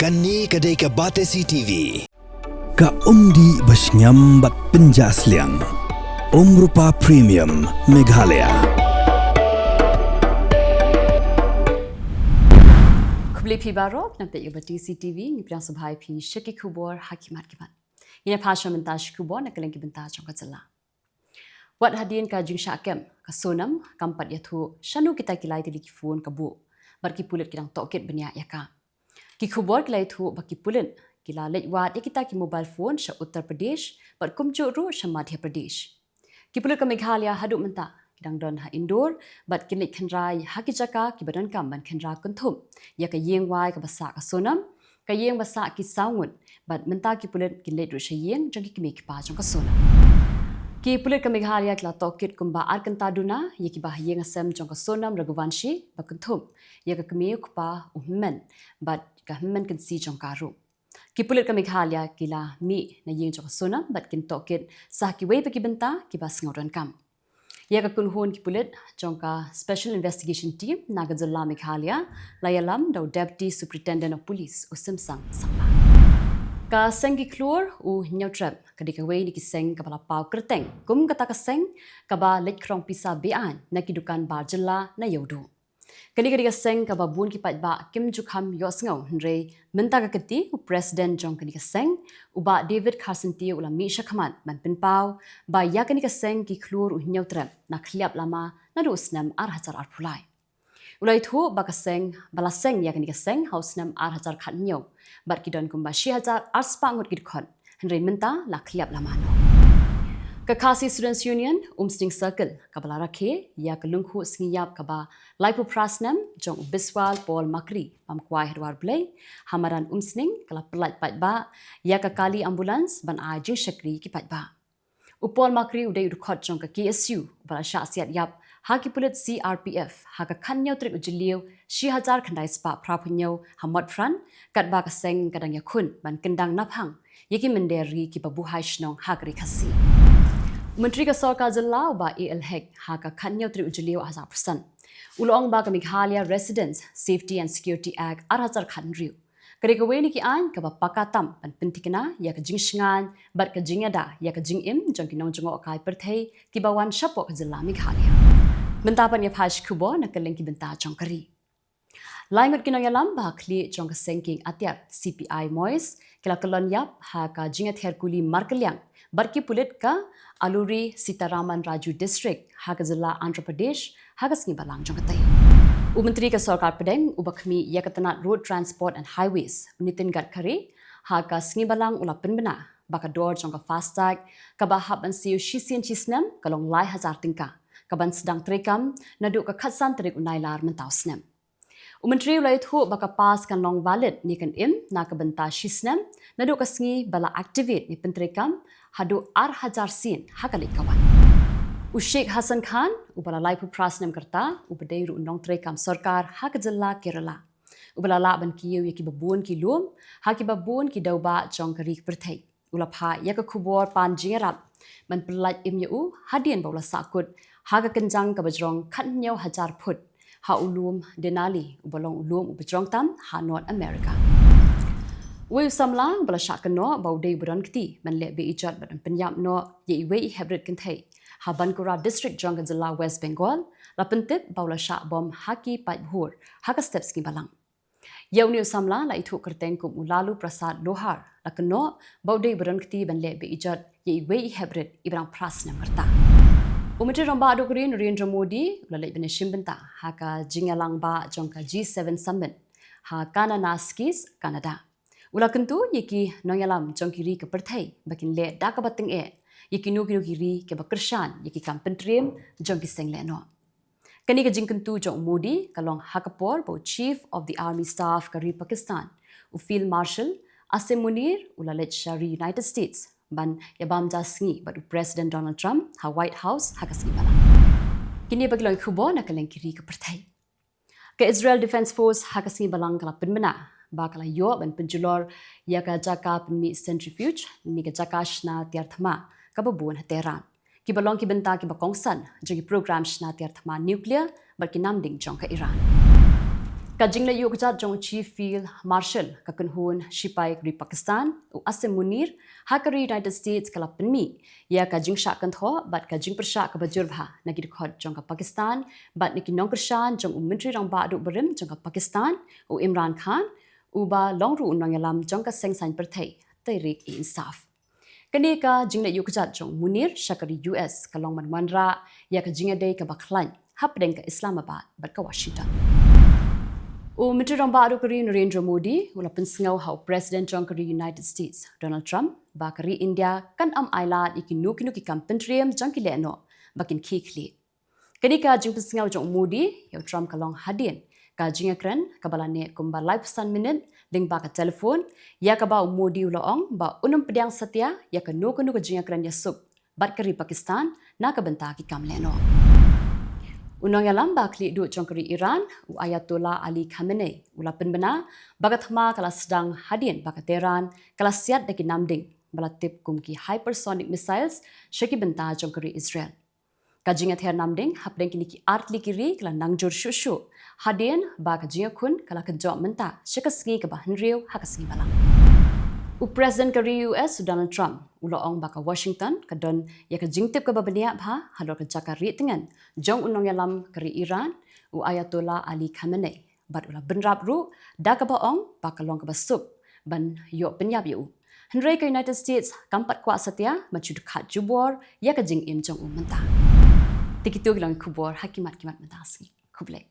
Kani kadai ka Batesi TV. Ka umdi basnyam bat penjasliang. Rupa Premium Meghalaya. Kubli pi barok nampak ibu Batesi TV ni piang subhai pi syaki Khubor hakimat kimat. Ini pasal mentas Khubor nak kelengki bentas jangka Jylla. Wat hadirin ka jing syakem ka sonam kampat yatu shanu kita kilai telefon ka bu. Barki pulit kidang tokit benya yaka. Ki Khubor kilai tu baki pulit kila lejwat ya kita ki mobile phone sya Uttar Pradesh bar kumjuk ru sya Madhya Pradesh. Ki pulit ka Meghalaya haduk menta kidang don ha indoor bat kinik khenrai ha ki jaka ki badan kam ban khenra kunthum ya ka yeng wai ka basa ka sonam ka yeng basa ki saungun bat menta ki pulit ki lej ru sya yeng jang ki mi ki pa jang ka sonam. Ki pulit ka Meghalaya kila tokit kumba arkantaduna ya ki bah yeng asam jang ka sonam Raghuvanshi ba kunthum ya ka kemi kupa uhmen bat ka hmen kan si jang karu. Ki pulit ka Meghalaya kila mi na yeng jang ka sonam bat kin tokit sah ki wei pa ki benta ki bas ngauran kam. Ya ka kunhun ki pulit jang ka Special Investigation Team na ka Jylla Meghalaya layalam daw Deputy Superintendent of Police usim sang sangla. Ka seng ki klur u nyautrap kadi ka wei ni ki seng ka bala pau kerteng kum kata ka seng ka ba lek krong pisa bean na ki dukan bar Jylla na yodu. Kadi ka seng ka ba bun ki pat ba kim jukham yos ngau hre menta ka keti u president jong kadi ka seng u ba David Carson tiu ula mi shakhamat man pin pau ba ya kadi ka seng ki klur u nyautrap na khliap lama na du snam ar hazar ar phulai. Ulai thu ba ka seng bala seng ya kadi ka seng house nam ar hazar khat nyau bat ki don kum ba 6000 ar spa ngot ki khon hre menta la khliap lama no. Kakasi Students Union Umsting Circle kabala rakhe ya kalungkhu sngiyap kaba laipu prasnam jong biswal Paul Makri pamkwai hedwar blai hamaran umsning kala pelat patba ya ka kali ambulance ban ajing shakri ki patba. Upol Makri udai udkhot jong ka KSU bala sha siat yap ha ki pulit CRPF ha ka khanyau trik Jylliew 6000 khandai spa prapunyau hamot fran katba ka seng kadang yakhun ban kendang naphang yeki menderi ki babu haishnong hagri khasi. Menteri Kesarkar Jylla ba AL Hek ha ka khanyau tri Jylliew 1000%. Ulong ba ka Meghalaya Residents Safety and Security Act 1000 khanriu. Kare ka weni ki an ka ba pakatam pan pentikna ya ka jingsngan bat ka jingada ya ka jingim jong ki nong jongo kai Pyrthei ki bawan shapok Jylla Meghalaya. Mentapan ya phash Khubor na kaleng ki benta jong kari. Laingot kinong yalam ba kli jong ka sengking atyap CPI Mois kila kalon yap ha ka jingat herkuli markelyang barki pulit ka Aluri Sitaraman Raju District ha ka Jylla Andhra Pradesh ha ka sngi balang jong katai. Menteri Kesarkar Pedeng ubakmi ya katanat Road Transport and Highways Nitin Gadkari ha ka sngi balang ula penbena baka dor jong ka fastag ka ba hab an siu shisian chisnam kalong lai hazar tingka kaban sedang trekam nadu ka khatsan terik unai lar mentau snam. Menteri ulai thu baka pas kan long valid ni kan im na ka benta shisnam nadu ka sngi bala activate ni pentrekam hadu ar hajar sin hakalik kawan. Sheikh Hassan Khan ubala laipu prasnam karta ubadai ru undang trekam sarkar ha ka Jylla Kerala. Ubala la ban kiyu yaki babun ki lum ha ki babun ki dauba jong ka rik Pyrthei. Ulapha ya ka Khubor pan jingarap man pelat im yu hadian bawla sakut ha ka kenjang ka bajrong khat nyau hajar phut ha ulum Denali ubalong ulum ubajrong tam ha North America. Wei samlang bala syakno baudai buran kti man le be ijat badan penyap no ye wei hybrid kenthei ha Bankura district jong ka Jylla West Bengal la pentip baula syak bom haki pat bhur ha ka steps ki balang. Yau ni samla la ithu kerteng kum ulalu prasad lohar la kno baudai buran kti ban le be ijat ye wei hybrid ibrang prasnam karta. Umitri romba adokuri Narendra Modi la le beneshim benta ha ka jingalang ba jong ka G7 summit ha kana naskis Canada. Ula kentu yeki nonyalam jong kiri ke Pyrthei bakin le da ka bating yeki nu kiri ke bakershan yeki kam pentrim jong ki seng le no. Kani ka jing kentu jong Modi kalong hakapor bo Chief of the Army Staff kari Pakistan u Field Marshal Asim Munir ula le shari United States ban yabam jasngi badu President Donald Trump ha White House ha kasngi bala. Kini baglong Khubor na kaleng kiri ke Pyrthei. Ke Israel Defense Force ha kasngi balang kala penmena bakala yo ban penjulor ya ka jaka penmi centrifuge ni ka jaka shna tiarthma ka babun Tehran ki balong ki benta ki bakongsan jogi program shna tiarthma nuclear bar ki namding jong ka Iran. Ka Jylliew kejat jong Chief Field Marshal ka kenhun Sipai keri Pakistan u Asim Munir hakari United States kala penmi ya ka jing syak kan tho bat ka jing persyak ka bajur bha nagi khot jong ka Pakistan bat niki nong kershan jong menteri rang ba du berim jong ka Pakistan u Imran Khan u ba longru unang yalam jong ka sengsan Pyrthei Tarik insaf kani ka Jylliew kejat jong Munir syakari US ka long manra ya ka jinga day ka baklan hapdeng ka Islamabad bat ka Washington u Menteri Rang Baru keri Narendra Modi ula pensengau hau Presiden jong keri United States Donald Trump ba keri India kan am ailat iki nuki kam pentriam jong ki leno bakin kikli kani ka jing pensengau jong Modi ya Trump kalong hadin ka jinga kren ka balane kumba live pesan minit ding ba ka telefon ya ka ba Modi ulaong ba unum pediang setia ya ka nuku jinga kren ya sub bat keri Pakistan na ka benta ki kam leno Unang yalam bakli du jongkeri Iran u Ayatollah Ali Khamenei ula penbena bagat hma kala sedang hadin bagat Tehran kala siat deki namding balatip kumki hypersonic missiles syaki benta jongkeri Israel. Kajinga ther namding hapdeng kini ki art likiri kala nangjur shushu hadin ba kajinga kun kala kejok menta syakasngi ke bahanriu hakasngi balang. U Presiden keri US Donald Trump ulaong baka Washington kadon ya ka jingtip ka babania bha halor ka jakari tengan jong unong yalam keri Iran u Ayatollah Ali Khamenei bat ula benrap ru da ka baong baka long ka basuk ban yo penyap yu Henry ka United States kampat kwa setia macu dekat jubor ya ka jing im jong menta tikitu gilang Khubor hakimat kimat menta asli Khubor